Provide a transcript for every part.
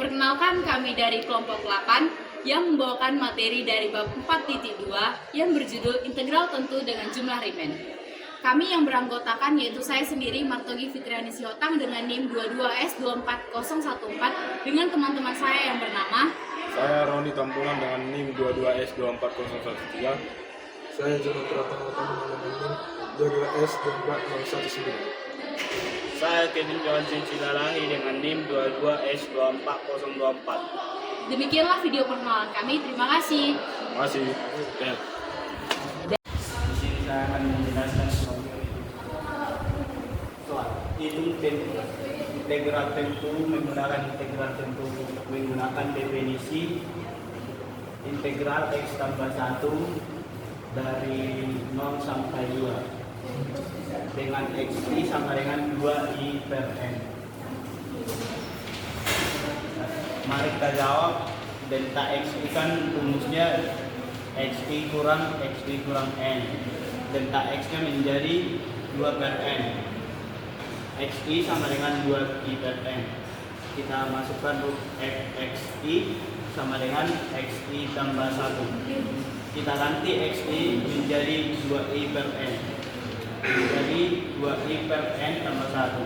Perkenalkan, kami dari kelompok 8 yang membawakan materi dari bab 4.2 yang berjudul Integral Tentu dengan Jumlah Riemann. Kami yang beranggotakan yaitu saya sendiri, Martogi Fitriani Siotang dengan NIM 22S24014 dengan teman-teman saya yang bernama saya Roni Tampulan dengan NIM 22S24013. Saya Jono Pratama dengan NIM 22S24019. Saya Kevin Johansen Silalahi dengan NIM 22S24024. Demikianlah video perkenalan kami. Terima kasih. Masih. Di sini saya akan menjelaskan soal hitung integral tentu menggunakan definisi integral x tambah 1 dari 0 sampai 2 dengan x_i sama dengan 2i per n. Mari kita jawab. Delta x_i kan rumusnya x_i kurang n. Delta x nya menjadi 2 per n. X_i sama dengan 2i per n. Kita masukkan x_i sama dengan x_i tambah 1. Kita ganti x_i menjadi 2i per n. Jadi 2i per n tambah 1.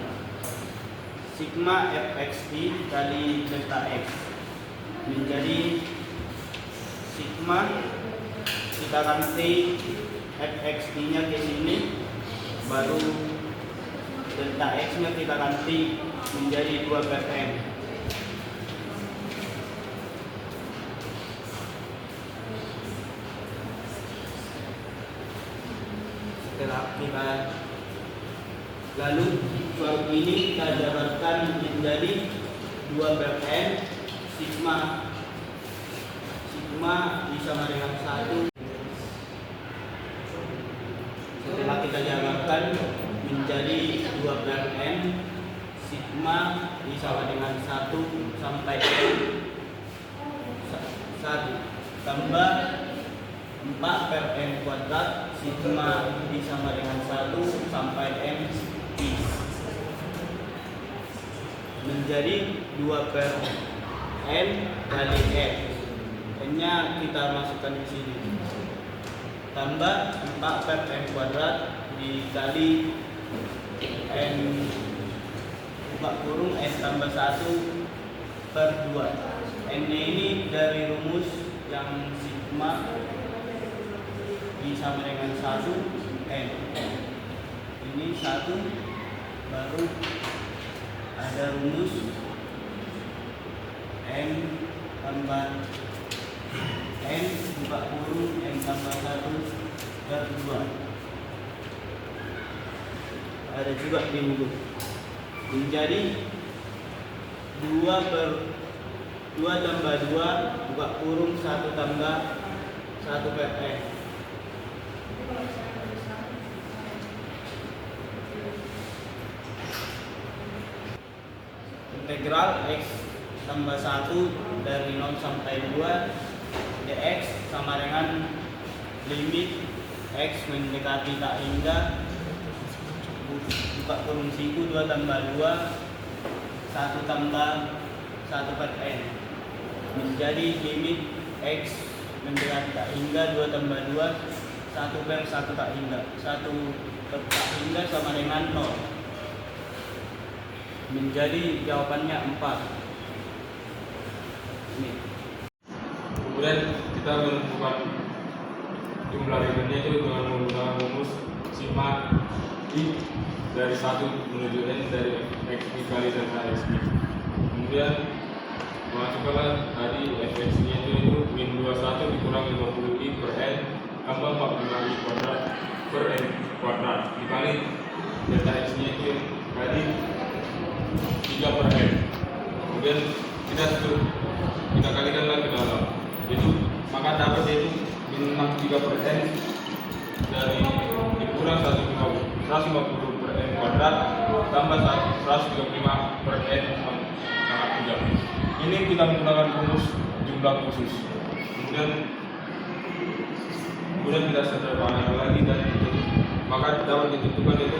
Sigma fx_i kali delta x menjadi sigma, kita ganti fx_i nya ke sini, baru delta x nya kita ganti menjadi 2 per n. Lalu soal ini kita jabarkan menjadi 2 per n sigma sama dengan 1. Setelah kita jabarkan menjadi 2 per n sigma sama dengan 1 sampai n 1 tambah 4 per n kuadrat sigma sama dengan 1 sampai n menjadi 2 per n kali x. N nya kita masukkan di sini. Tambah 4 per n kuadrat dikali n n tambah 1 per 2. N ini dari rumus yang sigma sama dengan 1 n. Ini 1, baru ada rumus n tambah n tambah 1 per 2. Ada juga di buku. Menjadi 2 tambah 2 1 tambah 1 per n. Integral x tambah 1 dari 0 sampai 2 dx sama dengan limit x mendekati tak hingga (2 tambah 2 1 tambah 1 per n) menjadi limit x mendekati tak hingga 2 tambah 2 1 per 1 tak hingga. 1 per tak hingga sama dengan 0. Menjadi jawabannya 4. Ini. Kemudian kita menentukan jumlah Riemannnya itu dengan menggunakan rumus sigma i dari 1 menuju n dari x dikali delta x. Kemudian masukkanlah tadi fx-nya itu min 21 dikurang 50i per n tambah 45i kuadrat per n kuadrat dikali delta x-nya itu tadi 3 per n. Kemudian kita kalikanlah ke dalam, itu maka dapat yaitu min 63 per n dari dikurang 150 per n kuadrat tambah 135 per n pangkat 3. Ini kita menggunakan rumus jumlah khusus. Kemudian kita sederhanakan lagi dan maka dapat ditentukan itu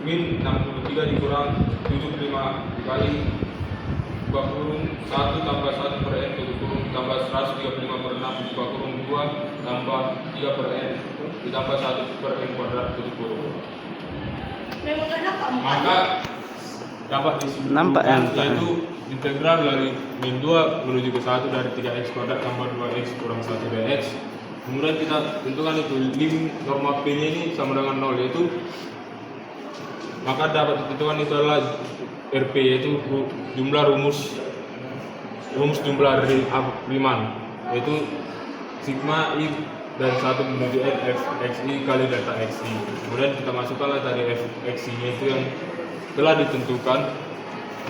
min 63 dikurang 75 dikali buka kurung 1 tambah 1 per N tutup kurung tambah 135 per 6 buka kurung 2 tambah 3 per N ditambah 1 per N kuadrat tutup kurung. Maka dapat Nampak ya, disimpulkan yaitu integral dari min 2 menuju ke 1 dari 3x kuadrat tambah 2x kurang 1 dx. Kemudian kita tentukan itu lim norma P nya ini sama dengan 0, yaitu maka dapat ditentukan itu adalah RP, yaitu rumus jumlah Riemann, yaitu sigma I dari 1 menuju N f xi kali delta xi. Kemudian kita masukkanlah tadi f xi nya itu yang telah ditentukan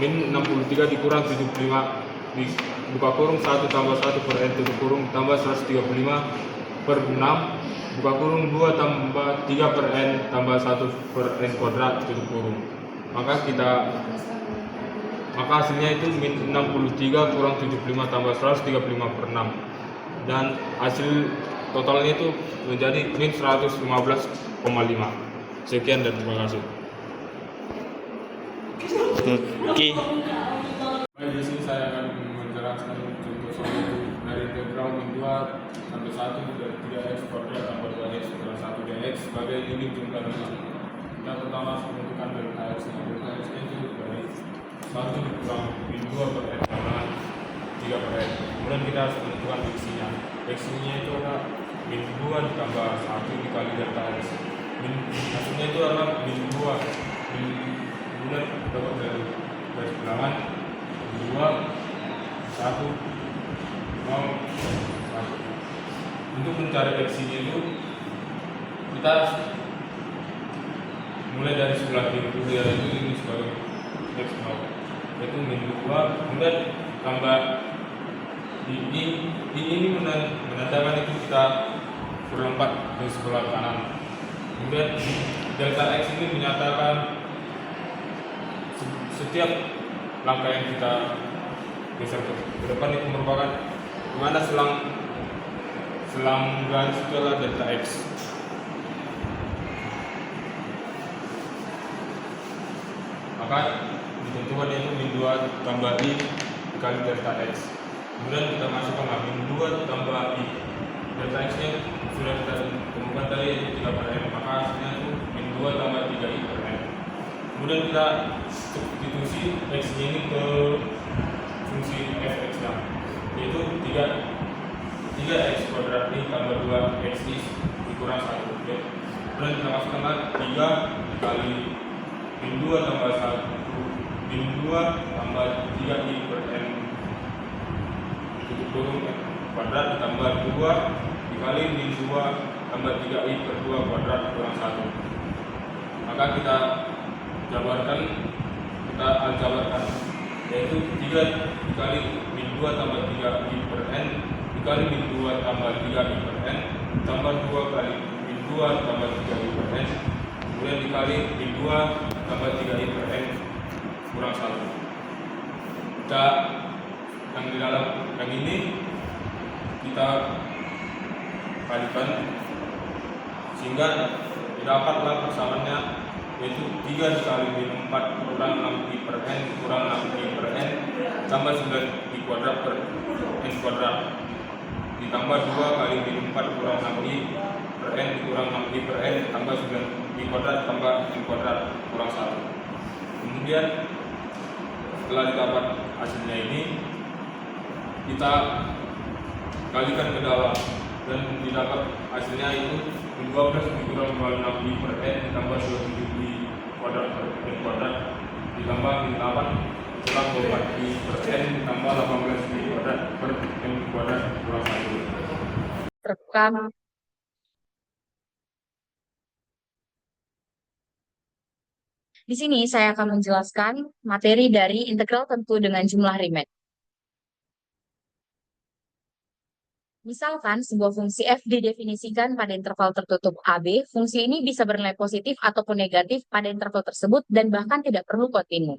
min 63 dikurang 75 di buka kurung 1 tambah 1 per N tutup kurung tambah 135 per 6 buka kurung 2 tambah 3 per N tambah 1 per N kuadrat tutup kurung. Maka hasilnya itu min 63 kurang 75 tambah 135 per 6 dan hasil totalnya itu menjadi min 115,5. Sekian dan terima kasih. Oke. Baik, di sini saya akan menjelaskan contoh soal itu dari integral min 2 sampai 1 dari 3x kuadrat tambah 2x kurang 1 dx sebagai limit jumlah Riemann. Yang pertama menentukan delta x itu dari 1 dikurang min 2 per n tambahan 3 per n. Kemudian kita harus menentukan x-nya. X-nya itu adalah min 2 ditambah 1 dikali delta x. Maksudnya itu adalah min 2 kemudian dapat dari garis bilangan 2 1 0 1. Untuk mencari x-nya itu kita mulai dari sebelah kiri dulu, yaitu ini sebagai x0 yaitu min 2, kemudian tambah ini menandakan itu kita berlompat ke sebelah kanan. Kemudian delta x ini menyatakan setiap langkah yang kita geser ke depan itu merupakan dimana selang garis itu adalah delta x. Maka ditentukan yaitu min 2 tambah i dikali delta x. Kemudian kita masukkan min 2 tambah i. Delta x nya sudah kita temukan tadi yaitu 3 per n, maka hasilnya itu min 2 tambah 3i per n. Kemudian kita substitusi x ini ke fungsi fx nya, yaitu 3x kuadrat i tambah 2xi dikurang 1. Kemudian kita masukkan 3 dikali min 2 tambah 1 min 2 tambah 3i per n tutup kurung kuadrat ditambah 2 dikali min 2 tambah 3i per 2 kuadrat kurang 1. Maka kita aljabarkan yaitu 3 dikali min 2 tambah 3i per n dikali min 2 tambah 3i per n tambah 2 kali min 2 tambah 3i per n kemudian dikali min 2 tambah 3i per n kurang 1. Kita yang di dalam yang ini kita kalikan sehingga didapatlah persamaannya yaitu 3 dikali min 4 kurang 6i per n kurang 6i per n tambah 9i kuadrat per n kuadrat ditambah 2 kali min 4 kurang 6i per n kurang 6i per n tambah 9i kuadrat tambah n kuadrat kurang 1. Kemudian setelah didapat hasilnya ini kita kalikan ke dalam dan didapat hasilnya itu min 12 dikurang 26i per n ditambah 27i kuadrat per n kuadrat ditambah min 8 kurang 24i per n ditambah 18i kuadrat per n kuadrat kurang 1. Rekam. Di sini saya akan menjelaskan materi dari integral tentu dengan jumlah Riemann. Misalkan sebuah fungsi f didefinisikan pada interval tertutup AB, fungsi ini bisa bernilai positif ataupun negatif pada interval tersebut dan bahkan tidak perlu kontinu.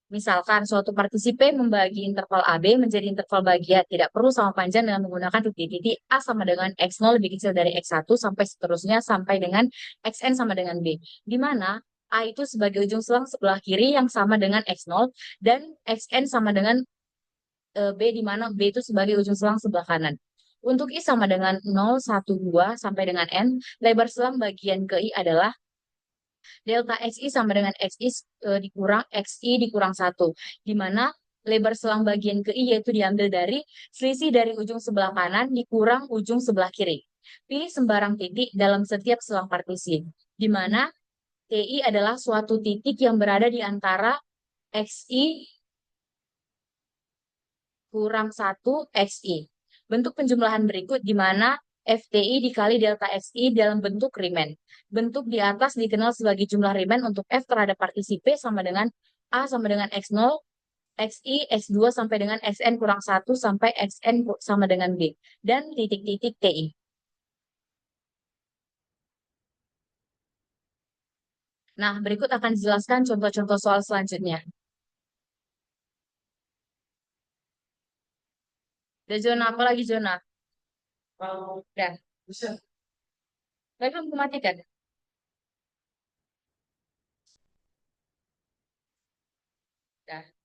Misalkan suatu partisi P membagi interval AB menjadi interval bagian tidak perlu sama panjang dengan menggunakan titik-titik A sama dengan X0 lebih kecil dari X1 sampai seterusnya sampai dengan Xn sama dengan B. Di mana A itu sebagai ujung selang sebelah kiri yang sama dengan X0 dan Xn sama dengan B di mana B itu sebagai ujung selang sebelah kanan. Untuk I sama dengan 0, 1, 2 sampai dengan N, lebar selang bagian ke I adalah delta XI sama dengan XI dikurang XI dikurang 1, di mana lebar selang bagian ke I yaitu diambil dari selisih dari ujung sebelah kanan dikurang ujung sebelah kiri. Pilih sembarang titik dalam setiap selang partisi, di mana TI adalah suatu titik yang berada di antara XI kurang 1 XI. Bentuk penjumlahan berikut di mana FTI dikali delta XI dalam bentuk Riemann. Bentuk di atas dikenal sebagai jumlah Riemann untuk F terhadap partisi P sama dengan A sama dengan X0, XI, X2 sampai dengan Xn kurang 1 sampai Xn sama dengan B. Dan titik-titik TI. Nah, berikut akan dijelaskan contoh-contoh soal selanjutnya. Ada zona apa lagi zona? Udah. Tapi belum kematikan. Udah.